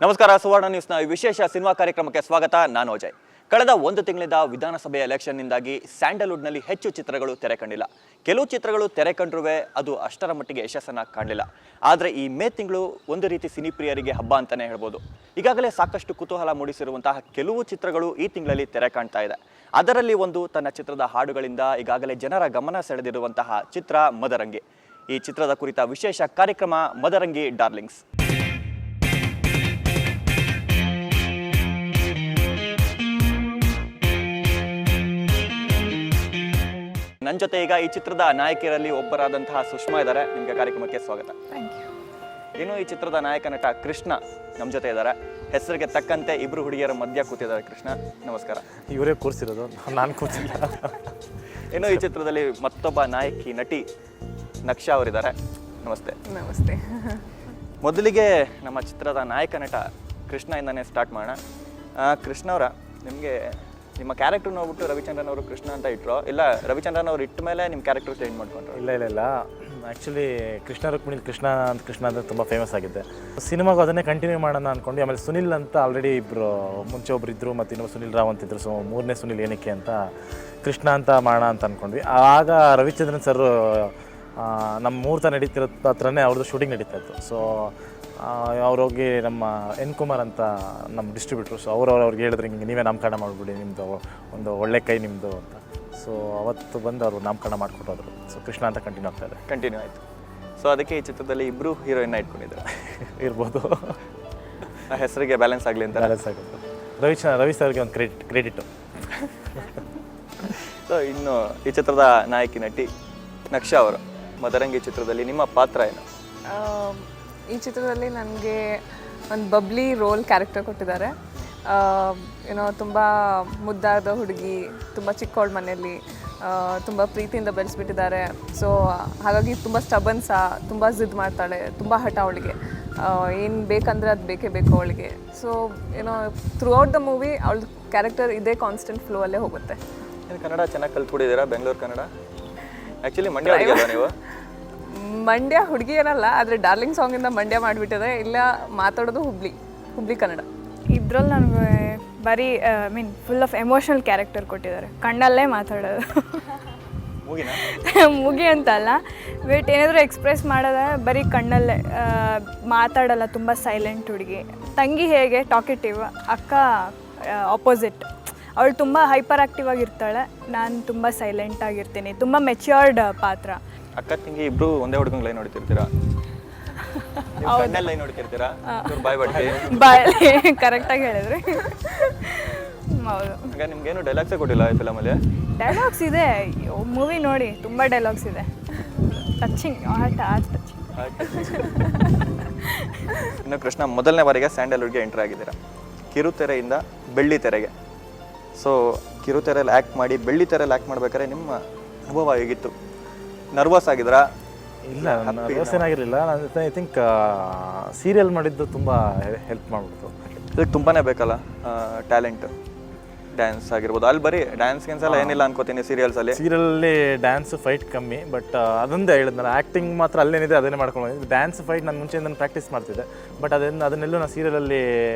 ನಮಸ್ಕಾರ. ಸುವರ್ಣ ನ್ಯೂಸ್ನ ವಿಶೇಷ ಸಿನಿಮಾ ಕಾರ್ಯಕ್ರಮಕ್ಕೆ ಸ್ವಾಗತ. ನಾನು ಅಜಯ್. ಕಳೆದ ಒಂದು ತಿಂಗಳಿಂದ ವಿಧಾನಸಭೆ ಎಲೆಕ್ಷನ್ನಿಂದಾಗಿ ಸ್ಯಾಂಡಲ್ವುಡ್ನಲ್ಲಿ ಹೆಚ್ಚು ಚಿತ್ರಗಳು ತೆರೆ ಕಂಡಿಲ್ಲ. ಕೆಲವು ಚಿತ್ರಗಳು ತೆರೆ ಕಂಡ್ರುವೆ ಅದು ಅಷ್ಟರ ಮಟ್ಟಿಗೆ ಯಶಸ್ಸನ್ನು ಕಾಣಲಿಲ್ಲ. ಆದರೆ ಈ ಮೇ ತಿಂಗಳು ಒಂದು ರೀತಿ ಸಿನಿಪ್ರಿಯರಿಗೆ ಹಬ್ಬ ಅಂತಲೇ ಹೇಳ್ಬೋದು. ಈಗಾಗಲೇ ಸಾಕಷ್ಟು ಕುತೂಹಲ ಮೂಡಿಸಿರುವಂತಹ ಕೆಲವು ಚಿತ್ರಗಳು ಈ ತಿಂಗಳಲ್ಲಿ ತೆರೆ ಕಾಣ್ತಾ ಇದೆ. ಅದರಲ್ಲಿ ಒಂದು ತನ್ನ ಚಿತ್ರದ ಹಾಡುಗಳಿಂದ ಈಗಾಗಲೇ ಜನರ ಗಮನ ಸೆಳೆದಿರುವಂತಹ ಚಿತ್ರ ಮದರಂಗಿ. ಈ ಚಿತ್ರದ ಕುರಿತ ವಿಶೇಷ ಕಾರ್ಯಕ್ರಮ ಮದರಂಗಿ ಡಾರ್ಲಿಂಗ್ಸ್. ನನ್ನ ಜೊತೆ ಈಗ ಈ ಚಿತ್ರದ ನಾಯಕಿಯರಲ್ಲಿ ಒಬ್ಬರಾದಂತಹ ಸುಷ್ಮಾ ಇದ್ದಾರೆ. ನಿಮಗೆ ಕಾರ್ಯಕ್ರಮಕ್ಕೆ ಸ್ವಾಗತ. ಏನು ಈ ಚಿತ್ರದ ನಾಯಕ ನಟ ಕೃಷ್ಣ ನಮ್ಮ ಜೊತೆ ಇದ್ದಾರೆ. ಹೆಸರಿಗೆ ತಕ್ಕಂತೆ ಇಬ್ರು ಹುಡುಗಿಯರ ಮಧ್ಯ ಕೂತಿದ್ದಾರೆ. ಕೃಷ್ಣ, ನಮಸ್ಕಾರ. ಇವರೇ ಕೂರಿಸಿರೋದು, ನಾನು ಕೂತಿಲ್ಲ. ಏನು ಈ ಚಿತ್ರದಲ್ಲಿ ಮತ್ತೊಬ್ಬ ನಾಯಕಿ ನಟಿ ನಕ್ಷಾ ಅವರಿದ್ದಾರೆ. ನಮಸ್ತೆ. ನಮಸ್ತೆ. ಮೊದಲಿಗೆ ನಮ್ಮ ಚಿತ್ರದ ನಾಯಕ ನಟ ಕೃಷ್ಣ ಇಂದಾನೆ ಸ್ಟಾರ್ಟ್ ಮಾಡೋಣ. ಕೃಷ್ಣ ಅವರ, ನಿಮಗೆ ನಿಮ್ಮ ಕ್ಯಾರೆಕ್ಟರ್ ನೋಡ್ಬಿಟ್ಟು ರವಿಚಂದ್ರನ್ ಅವರು ಕೃಷ್ಣ ಅಂತ ಇಟ್ಟರು, ಇಲ್ಲ ರವಿಚಂದ್ರನ್ ಅವ್ರು ಇಟ್ಟ ಮೇಲೆ ನಿಮ್ಮ ಕ್ಯಾರೆಕ್ಟರ್ ಚೇಂಜ್ ಮಾಡ್ಕೊಂಡ್ರು? ಇಲ್ಲ ಆ್ಯಕ್ಚುಲಿ ಕೃಷ್ಣ ರುಕ್ಮಿಣಿ ಕೃಷ್ಣ ಅಂದರೆ ತುಂಬ ಫೇಮಸ್ ಆಗಿದೆ. ಸಿನಿಮಾಗೂ ಅದನ್ನೇ ಕಂಟಿನ್ಯೂ ಮಾಡೋಣ ಅಂದ್ಕೊಂಡು, ಆಮೇಲೆ ಸುನಿಲ್ ಅಂತ ಆಲ್ರೆಡಿ ಇಬ್ಬರು ಮುಂಚೆ ಒಬ್ರು ಇದ್ದರು, ಮತ್ತು ಇನ್ನೊಬ್ಬರು ಸುನಿಲ್ ರಾವ್ ಅಂತಿದ್ರು. ಸೊ ಮೂರನೇ ಸುನಿಲ್ ಏನಕ್ಕೆ ಅಂತ ಕೃಷ್ಣ ಅಂತ ಮಾಡೋಣ ಅಂತ ಅಂದ್ಕೊಂಡ್ವಿ. ಆಗ ರವಿಚಂದ್ರನ್ ಸರ್ ನಮ್ಮ ಮುಹೂರ್ತ ನಡೀತಿರೋ ಹತ್ರನೇ ಅವ್ರದ್ದು ಶೂಟಿಂಗ್ ನಡೀತಾ ಇತ್ತು. ಸೊ ಅವ್ರೋಗಿ ನಮ್ಮ ಎನ್ ಕುಮಾರ್ ಅಂತ ನಮ್ಮ ಡಿಸ್ಟ್ರಿಬ್ಯೂಟ್ರು, ಸೊ ಅವ್ರಿಗೆ ಹೇಳಿದ್ರೆ ಹಿಂಗೆ ನೀವೇ ನಾಮಕರಣ ಮಾಡಿಬಿಡಿ, ನಿಮ್ಮದು ಒಂದು ಒಳ್ಳೆ ಕೈ ನಿಮ್ಮದು ಅಂತ. ಸೊ ಅವತ್ತು ಬಂದು ಅವರು ನಾಮಕರಣ ಮಾಡಿಕೊಟ್ಟೋದ್ರು. ಸೊ ಕೃಷ್ಣ ಅಂತ ಕಂಟಿನ್ಯೂ ಆಯಿತು. ಸೊ ಅದಕ್ಕೆ ಈ ಚಿತ್ರದಲ್ಲಿ ಇಬ್ಬರು ಹೀರೋಯಿನ್ನ ಇಟ್ಕೊಂಡಿದ್ದಾರೆ ಇರ್ಬೋದು. ಆ ಹೆಸರಿಗೆ ಬ್ಯಾಲೆನ್ಸ್ ಆಗಲಿ ಅಂತ. ಬ್ಯಾಲೆನ್ಸ್ ಆಗುತ್ತೆ. ರವಿ ಸರ್ಗೆ ಒಂದು ಕ್ರೆಡಿಟು. ಸೊ ಇನ್ನು ಈ ಚಿತ್ರದ ನಾಯಕಿ ನಟಿ ನಕ್ಷಾ ಅವರು, ಮದರಂಗಿ ಚಿತ್ರದಲ್ಲಿ ನಿಮ್ಮ ಪಾತ್ರ ಏನು? ಈ ಚಿತ್ರದಲ್ಲಿ ನನಗೆ ಒಂದು ಬಬ್ಲಿ ರೋಲ್ ಕ್ಯಾರೆಕ್ಟರ್ ಕೊಟ್ಟಿದ್ದಾರೆ. ಏನೋ ತುಂಬ ಮುದ್ದಾದ ಹುಡುಗಿ, ತುಂಬ ಚಿಕ್ಕವಳ ಮನೆಯಲ್ಲಿ ತುಂಬ ಪ್ರೀತಿಯಿಂದ ಬೆಳೆಸ್ಬಿಟ್ಟಿದ್ದಾರೆ. ಸೊ ಹಾಗಾಗಿ ತುಂಬ ಸ್ಟಬನ್ಸ, ತುಂಬ ಜಿದ್ ಮಾಡ್ತಾಳೆ, ತುಂಬ ಹಠ ಅವಳಿಗೆ. ಏನು ಬೇಕಂದರೆ ಅದು ಬೇಕೇ ಬೇಕು ಅವಳಿಗೆ. ಸೊ ಏನೋ ಥ್ರೂ ಔಟ್ ದ ಮೂವಿ ಅವಳ ಕ್ಯಾರೆಕ್ಟರ್ ಇದೇ ಕಾನ್ಸ್ಟೆಂಟ್ ಫ್ಲೋ ಅಲ್ಲೇ ಹೋಗುತ್ತೆ. ಕನ್ನಡ ಚೆನ್ನಾಗಿ ಕಲ್ತ್ಬಿಟ್ಟಿದ್ದೀರಾ? ಬೆಂಗಳೂರು ಕನ್ನಡ. ಆ್ಯಕ್ಚುಲಿ ಮಂಡ್ಯ ಹುಡುಗಿಯಲ್ಲ ನೀವು? ಮಂಡ್ಯ ಹುಡುಗಿ ಏನಲ್ಲ, ಆದರೆ ಡಾರ್ಲಿಂಗ್ ಸಾಂಗಿಂದ ಮಂಡ್ಯ ಮಾಡಿಬಿಟ್ಟಿದೆ. ಇಲ್ಲ, ಮಾತಾಡೋದು ಹುಬ್ಳಿ ಕನ್ನಡ. ಇದ್ರಲ್ಲಿ ನನಗೆ ಬರೀ ಫುಲ್ ಆಫ್ ಎಮೋಷ್ನಲ್ ಕ್ಯಾರೆಕ್ಟರ್ ಕೊಟ್ಟಿದ್ದಾರೆ. ಕಣ್ಣಲ್ಲೇ ಮಾತಾಡೋದು. ಮುಗಿ ಅಂತಲ್ಲ, ಬಟ್ ಏನಾದರೂ ಎಕ್ಸ್ಪ್ರೆಸ್ ಮಾಡೋದೇ ಬರೀ ಕಣ್ಣಲ್ಲೇ. ಮಾತಾಡಲ್ಲ, ತುಂಬ ಸೈಲೆಂಟ್ ಹುಡುಗಿ. ತಂಗಿ ಹೇಗೆ ಟಾಕೆಟಿವ್, ಅಕ್ಕ ಆಪೋಸಿಟ್. ಅವಳು ತುಂಬ ಹೈಪರ್ ಆ್ಯಕ್ಟಿವ್ ಆಗಿರ್ತಾಳೆ, ನಾನು ತುಂಬ ಸೈಲೆಂಟ್ ಆಗಿರ್ತೀನಿ. ತುಂಬ ಮೆಚ್ಯೂರ್ಡ್ ಪಾತ್ರ. ಅಕ್ಕ ತಂಗಿ ಇಬ್ರು ಒಂದೇ ಹುಡುಗಂಗೆ ಲೈನ್ ನೋಡ್ತಿರ್ತೀರಾ? ಲೈನ್ ನೋಡ್ತಿರ್ತೀರಾ? ಬಾಯ್ ಕರೆಕ್ಟಾಗಿ ಹೇಳಿದ್ರಿ. ಹೌದು. ಈಗ ನಿಮ್ಗೇನು ಡೈಲಾಗ್ಸೇ ಕೊಟ್ಟಿಲ್ಲ ಈ ಫಿಲಮಲ್ಲಿ? ಡೈಲಾಗ್ಸ್ ಇದೆ, ಮೂವಿ ನೋಡಿ ತುಂಬ ಡೈಲಾಗ್ಸ್ ಇದೆ. Touching, art touching. ಇನ್ನು ಕೃಷ್ಣ ಮೊದಲನೇ ಬಾರಿಗೆ ಸ್ಯಾಂಡಲ್ವುಡ್ಗೆ ಎಂಟರ್ ಆಗಿದ್ದೀರಾ, ಕಿರುತೆರೆಯಿಂದ ಬೆಳ್ಳಿ ತೆರೆಗೆ. ಸೊ ಕಿರುತೆರೆಯಲ್ಲಿ ಆ್ಯಕ್ಟ್ ಮಾಡಿ ಬೆಳ್ಳಿ ತೆರೆಯಲ್ಲಿ ಆ್ಯಕ್ಟ್ ಮಾಡ್ಬೇಕಾದ್ರೆ ನಿಮ್ಮ ಅನುಭವ ಹೇಗಿತ್ತು? ನರ್ವಸ್ ಆಗಿದ್ರಾ? ಇಲ್ಲ, ನರ್ವಸ್ ಏನಾಗಿರಲಿಲ್ಲ. ಐ ಥಿಂಕ್ ಸೀರಿಯಲ್ ಮಾಡಿದ್ದು ತುಂಬ ಹೆಲ್ಪ್ ಮಾಡಿಬಿಡ್ತು. ಇದಕ್ಕೆ ತುಂಬಾ ಬೇಕಲ್ಲ ಟ್ಯಾಲೆಂಟ್, ಡ್ಯಾನ್ಸ್ ಆಗಿರ್ಬೋದು. ಅಲ್ಲಿ ಬರೀ ಡ್ಯಾನ್ಸ್ ಎಲ್ಲ ಏನಿಲ್ಲ ಅನ್ಕೋತೀನಿ ಸೀರಿಯಲ್ಸಲ್ಲಿ. ಸೀರಿಯಲಲ್ಲಿ ಡ್ಯಾನ್ಸ್ ಫೈಟ್ ಕಮ್ಮಿ, ಬಟ್ ಅದೊಂದೇ ಹೇಳಿದ್ನಲ್ಲ, ಆ್ಯಕ್ಟಿಂಗ್ ಮಾತ್ರ ಅಲ್ಲೇನಿದೆ ಅದನ್ನೇ ಮಾಡ್ಕೊಂಡು. ಡ್ಯಾನ್ಸ್ ಫೈಟ್ ನಾನು ಮುಂಚೆಯಿಂದ ಪ್ರಾಕ್ಟೀಸ್ ಮಾಡ್ತಿದ್ದೆ, ಬಟ್ ಅದನ್ನೆಲ್ಲೂ ನಾನು ಸೀರಿಯಲಲ್ಲಿ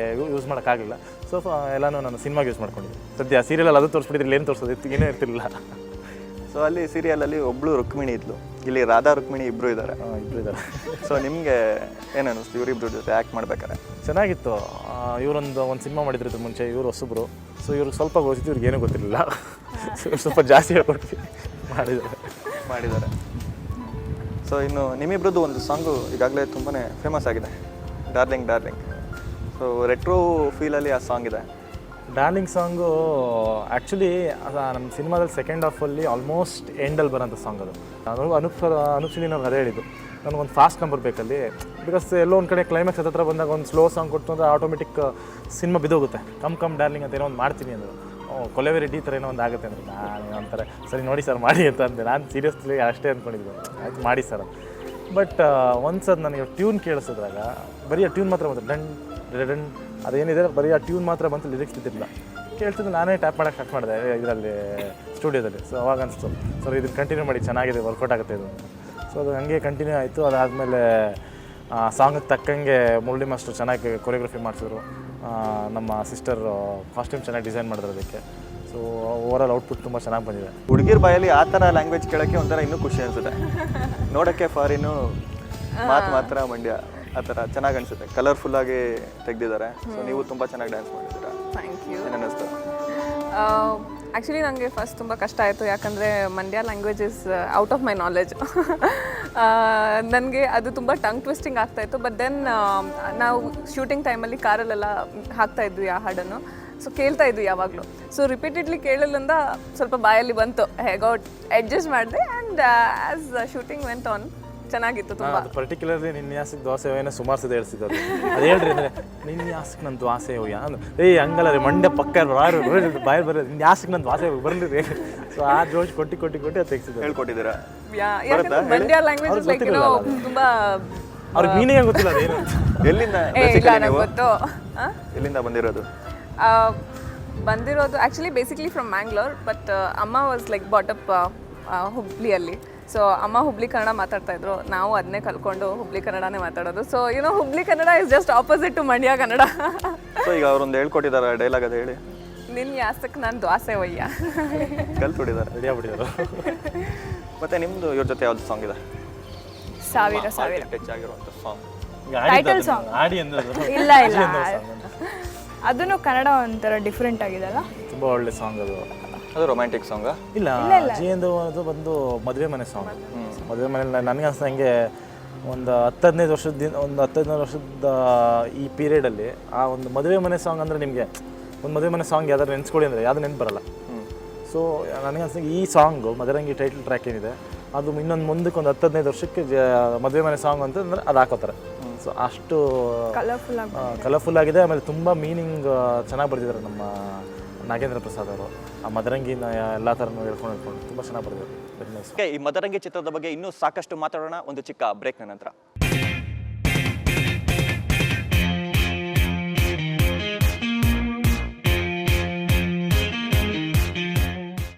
ಯೂಸ್ ಮಾಡೋಕ್ಕಾಗಲಿಲ್ಲ. ಸೊ ಎಲ್ಲನೂ ನಾನು ಸಿನಿಮಾಗೆ ಯೂಸ್ ಮಾಡ್ಕೊಂಡಿದ್ದೆ. ಸದ್ಯ ಸೀರಿಯಲಲ್ಲಿ ಅದು ತೋರಿಸ್ಬಿಟ್ಟಿದ್ರೆ ಏನು ತೋರಿಸೋದು, ಏನೂ ಇರ್ತಿರಲಿಲ್ಲ. ಸೊ ಅಲ್ಲಿ ಸೀರಿಯಲಲ್ಲಿ ಒಬ್ಳು ರುಕ್ಮಿಣಿ ಇದ್ಲು, ಇಲ್ಲಿ ರಾಧಾ ರುಕ್ಮಿಣಿ ಇಬ್ಬರು ಇದ್ದಾರೆ. ಸೊ ನಿಮಗೆ ಏನು ಅನ್ನಿಸ್ತು ಇವರಿಬ್ಬರ ಜೊತೆ ಆ್ಯಕ್ಟ್ ಮಾಡ್ಬೇಕಾರೆ? ಚೆನ್ನಾಗಿತ್ತು. ಇವರೊಂದು ಸಿನಿಮಾ ಮಾಡಿದ್ರು ಮುಂಚೆ, ಇವರು ಹೊಸಬ್ರು. ಸೊ ಇವ್ರಿಗೆ ಸ್ವಲ್ಪ ಗೊತ್ತಿತ್ತು, ಇವ್ರಿಗೆ ಏನೂ ಗೊತ್ತಿರಲಿಲ್ಲ. ಸ್ವಲ್ಪ ಜಾಸ್ತಿ ಹೇಳ್ಕೊಡ್ತೀವಿ ಮಾಡಿದ್ದಾರೆ. ಸೊ ಇನ್ನು ನಿಮ್ಮಿಬ್ರದ್ದು ಒಂದು ಸಾಂಗು ಈಗಾಗಲೇ ತುಂಬಾ ಫೇಮಸ್ ಆಗಿದೆ, ಡಾರ್ಲಿಂಗ್. ಸೊ ರೆಟ್ರೋ ಫೀಲಲ್ಲಿ ಆ ಸಾಂಗ್ ಇದೆ. ಡಾರ್ಲಿಂಗ್ ಸಾಂಗು ಆ್ಯಕ್ಚುಲಿ ನಮ್ಮ ಸಿನಿಮಾದಲ್ಲಿ ಸೆಕೆಂಡ್ ಹಾಫಲ್ಲಿ ಆಲ್ಮೋಸ್ಟ್ ಎಂಡಲ್ಲಿ ಬರೋಂಥ ಸಾಂಗ್ ಅದು. ಅನುಪ್ಸಿನಿ ನಾವು ಅದೇ ಹೇಳಿದ್ದು, ನನಗೊಂದು ಫಾಸ್ಟ್ ನಂಬರ್ ಬೇಕಲ್ಲಿ. ಬಿಕಾಸ್ ಎಲ್ಲೋ ಒಂದು ಕಡೆ ಕ್ಲೈಮ್ಯಾಕ್ಸ್ ಹತ್ರ ಬಂದಾಗ ಒಂದು ಸ್ಲೋ ಸಾಂಗ್ ಕೊಟ್ಟು ಅಂದರೆ ಆಟೋಮೆಟಿಕ್ ಸಿನಿಮಾ ಬಿದ್ದೋಗುತ್ತೆ. ಕಮ್ ಡಾರ್ಲಿಂಗ್ ಅಂತ ಏನೋ ಒಂದು ಮಾಡ್ತೀನಿ ಅಂದರು. ಕೊಲೆವೆ ರೆಡ್ಡಿ ಥರ ಏನೋ ಒಂದು ಆಗುತ್ತೆ ಅಂದರೆ ನಾನು ಅಂತಾರೆ, ಸರಿ ನೋಡಿ ಸರ್ ಮಾಡಿ ಅಂತ ಅಂದೆ. ನಾನು ಸೀರಿಯಸ್ಲಿ ಅಷ್ಟೇ ಅಂದ್ಕೊಂಡಿದ್ದೆ, ಆಯ್ತು ಮಾಡಿ ಸರ್. ಬಟ್ ಒಂದ್ಸದ ನನಗೆ ಟ್ಯೂನ್ ಕೇಳಿಸಿದ್ರಾಗ ಬರೀ ಆ ಟ್ಯೂನ್ ಮಾತ್ರ ಬಂತು, ಡನ್ ಅದೇನಿದೆ ಬರೀ ಆ ಟ್ಯೂನ್ ಮಾತ್ರ ಬಂತು, ಲಿರಿಕ್ಸ್ ಬಿದ್ದಿಲ್ಲ. ಕೇಳ್ತಿದ್ದು ನಾನೇ ಟ್ಯಾಪ್ ಮಾಡೋಕ್ಕೆ ಸ್ಟಾರ್ಟ್ ಮಾಡಿದೆ ಇದರಲ್ಲಿ ಸ್ಟುಡಿಯೋದಲ್ಲಿ. ಸೊ ಅವಾಗ ಅನಿಸ್ತು, ಸರ್ ಇದನ್ನು ಕಂಟಿನ್ಯೂ ಮಾಡಿ, ಚೆನ್ನಾಗಿದೆ, ವರ್ಕೌಟ್ ಆಗುತ್ತೆ ಇದು. ಸೊ ಅದು ಹಂಗೆ ಕಂಟಿನ್ಯೂ ಆಯಿತು. ಅದಾದಮೇಲೆ ಸಾಂಗಿಗೆ ತಕ್ಕಂಗೆ ಮುರಳಿ ಮಾಸ್ಟರ್ ಚೆನ್ನಾಗಿ ಕೊರಿಯೋಗ್ರಫಿ ಮಾಡಿಸಿದ್ರು. ನಮ್ಮ ಸಿಸ್ಟರ್ ಕಾಸ್ಟ್ಯೂಮ್ ಚೆನ್ನಾಗಿ ಡಿಸೈನ್ ಮಾಡಿದ್ರು ಅದಕ್ಕೆ. ಸೊ ಓವರಾಲ್ ಔಟ್ಪುಟ್ ತುಂಬ ಚೆನ್ನಾಗಿ ಬಂದಿದೆ. ಹುಡುಗಿರ ಬಾಯಲ್ಲಿ ಆ ಥರ ಲ್ಯಾಂಗ್ವೇಜ್ ಕೇಳೋಕ್ಕೆ ಒಂಥರ ಇನ್ನೂ ಖುಷಿ ಅನಿಸುತ್ತೆ. ನೋಡೋಕ್ಕೆ ಫಾರಿನು, ಮಾತು ಮಾತ್ರ ಮಂಡ್ಯ, ಆ ಥರ ಚೆನ್ನಾಗಿ ಅನಿಸುತ್ತೆ. ಕಲರ್ಫುಲ್ಲಾಗಿ ತೆಗೆದಿದ್ದಾರೆ. ಸೊ ನೀವು ತುಂಬ ಚೆನ್ನಾಗಿ ಡ್ಯಾನ್ಸ್ ಮಾಡಿದ್ದೀರಾ. Thank you. ಏನಿಸ್ತು? ಆ್ಯಕ್ಚುಲಿ ನನಗೆ ಫಸ್ಟ್ ತುಂಬ ಕಷ್ಟ ಆಯಿತು, ಯಾಕಂದರೆ Mandya language is out of my knowledge. ನನಗೆ ಅದು ತುಂಬ ಟಂಗ್ ಟ್ವಿಸ್ಟಿಂಗ್ ಆಗ್ತಾಯಿತ್ತು. ಬಟ್ ದೆನ್ ನಾವು ಶೂಟಿಂಗ್ ಟೈಮಲ್ಲಿ ಕಾರಲ್ಲೆಲ್ಲ ಹಾಕ್ತಾಯಿದ್ವಿ ಆ ಹಾಡನ್ನು. ಸೊ ಕೇಳ್ತಾ ಇದ್ವಿ ಯಾವಾಗಲೂ. ಸೊ ರಿಪೀಟೆಡ್ಲಿ ಕೇಳಲಿಂದ ಸ್ವಲ್ಪ ಬಾಯಲ್ಲಿ ಬಂತು, ಹೇಗೋ ಅಡ್ಜಸ್ಟ್ ಮಾಡಿದೆ. And as shooting went on ಚೆನ್ನಾಗಿತ್ತು ತುಂಬ. ಅದು ಪರ್ಟಿಕ್ಯುಲರ್ಲಿ ನಿನ್ಯಾಸಕ್ಕೆ ದೋಸೆ ಏನೋ ಸುಮಾರು ಸದ ಹೇಳ್ತಿದ್ದು. ಅದು ಹೇಳ್ರಿ ಅಂದರೆ ನಿನ್ಯಾಸಕ್ಕೆ ನನ್ನ ದ್ವಾಸೆ ಹೋಯ್ಯ ಹಂಗಲ್ಲ ರೀ, ಮಂಡ್ಯ ಪಕ್ಕ ಬಾಯ್ ಬರೋದು ನಿನ್ಯಾಸಕ್ಕೆ ನನ್ನ ದ್ವಾಸೆ ಬರಲಿ ರೀ. ಸೊ ಆ ಜೋಶ್ ಕೊಟ್ಟು ಅದು ತೆಗ್ಸಿದ್ದು ಹೇಳ್ಕೊಟ್ಟಿದ್ದೀರಾ? ಯಾಕಂದ್ರೆ ಮಂಡ್ಯ ಲ್ಯಾಂಗ್ವೇಜ್ ಲೈಕ್ ಏನೋ ತುಂಬ ಅವ್ರಿಗೆ ಮೀನಿಂಗ್ ಗೊತ್ತಿಲ್ಲ ಅದೇನು. ಎಲ್ಲಿಂದ ಗೊತ್ತು. ಎಲ್ಲಿಂದ ಬಂದಿರೋದು? ಬಂದಿರೋದು actually basically from Mangalore. But ಅಮ್ಮ ವಾಸ್ ಲೈಕ್ ಬಾಟಪ್ ಹುಬ್ಳಿಯಲ್ಲಿ. ಸೊ ಅಮ್ಮ ಹುಬ್ಳಿ ಕನ್ನಡ ಮಾತಾಡ್ತಾಯಿದ್ರು, ನಾವು ಅದನ್ನೇ ಕಲ್ಕೊಂಡು ಹುಬ್ಳಿ ಕನ್ನಡನೇ ಮಾತಾಡೋದು. So you know Hubli Kannada is just opposite to Mandya Kannada. So ಈಗ ಅವರೊಂದು ಹೇಳ್ಕೊಟ್ಟಿದ್ದಾರೆ ಡೈಲಾಗ್, ಅದು ಹೇಳಿ. ನಿನ್ನ ಯಾಸಕ್ಕೆ ನಾನು ದ್ವಾಸೆ ಒಯ್ಯ ಕಲ್ತ್ಬಿಟ್ಟಿದ್ದಾರೆ, ರೆಡಿ ಆಗ್ಬಿಟ್ಟಿದ್ದಾರೆ. ಮತ್ತೆ ನಿಮ್ಮದು ಇವ್ರ ಜೊತೆ ಯಾವ್ದು ಸಾಂಗ್ ಇದೆ ಸಾವಿರ ಟಚ್ ಆಗಿರುವಂಥ ಸಾಂಗ್? ಟೈಟಲ್ ಸಾಂಗ್ ಆಡಿ ಅಂದ್ರೆ ಇಲ್ಲ ಅದನ್ನು ಕನ್ನಡ ಒಂಥರ ಡಿಫ್ರೆಂಟ್ ಆಗಿದೆ ಅಲ್ಲ, ತುಂಬ ಒಳ್ಳೆ ಸಾಂಗ್ ಅದು. ಅದು ರೊಮ್ಯಾಂಟಿಕ್ ಸಾಂಗಾ? ಇಲ್ಲ, ಜೀಂದು ಅದು ಬಂದು ಮದುವೆ ಮನೆ ಸಾಂಗ್. ಮದುವೆ ಮನೇಲಿ ನನಗೆ ಅನ್ಸ್ದಂಗೆ ಒಂದು 10-15 ವರ್ಷದ ಈ ಪೀರಿಯಡಲ್ಲಿ ಆ ಒಂದು ಮದುವೆ ಮನೆ ಸಾಂಗ್ ಅಂದರೆ ನಿಮಗೆ ಒಂದು ಮದುವೆ ಮನೆ ಸಾಂಗ್ ಯಾವ್ದಾರು ನೆನೆಸ್ಕೊಳ್ಳಿ ಅಂದರೆ ಯಾವುದು ನೆನ್ಪು ಬರಲ್ಲ. ಸೊ ನನಗೆ ಅನ್ಸ್ದಂಗೆ ಈ ಸಾಂಗು ಮದರಂಗಿ ಟೈಟಲ್ ಟ್ರ್ಯಾಕ್ ಏನಿದೆ ಅದು ಇನ್ನೊಂದು ಮುಂದಕ್ಕೆ ಒಂದು 10-15 ವರ್ಷಕ್ಕೆ ಮದುವೆ ಮನೆ ಸಾಂಗ್ ಅಂತಂದರೆ ಅದು ಹಾಕೋತಾರೆ. ಸೊ ಅಷ್ಟು ಕಲರ್ಫುಲ್ ಆಗಿದೆ. ಆಮೇಲೆ ತುಂಬ ಮೀನಿಂಗ್ ಚೆನ್ನಾಗಿ ಬರ್ತಿದ್ದಾರೆ ನಮ್ಮ ನಾಗೇಂದ್ರ ಪ್ರಸಾದ್ ಅವರು. ಆ ಮದರಂಗಿನ ಎಲ್ಲ ಥರನೂ ಹೇಳ್ಕೊಂಡು ತುಂಬ ಚೆನ್ನಾಗಿ ಬರ್ತಿದ್ದಾರೆ. ಈ ಮದರಂಗಿ ಚಿತ್ರದ ಬಗ್ಗೆ ಇನ್ನೂ ಸಾಕಷ್ಟು ಮಾತಾಡೋಣ ಒಂದು ಚಿಕ್ಕ ಬ್ರೇಕ್ನ ನಂತರ.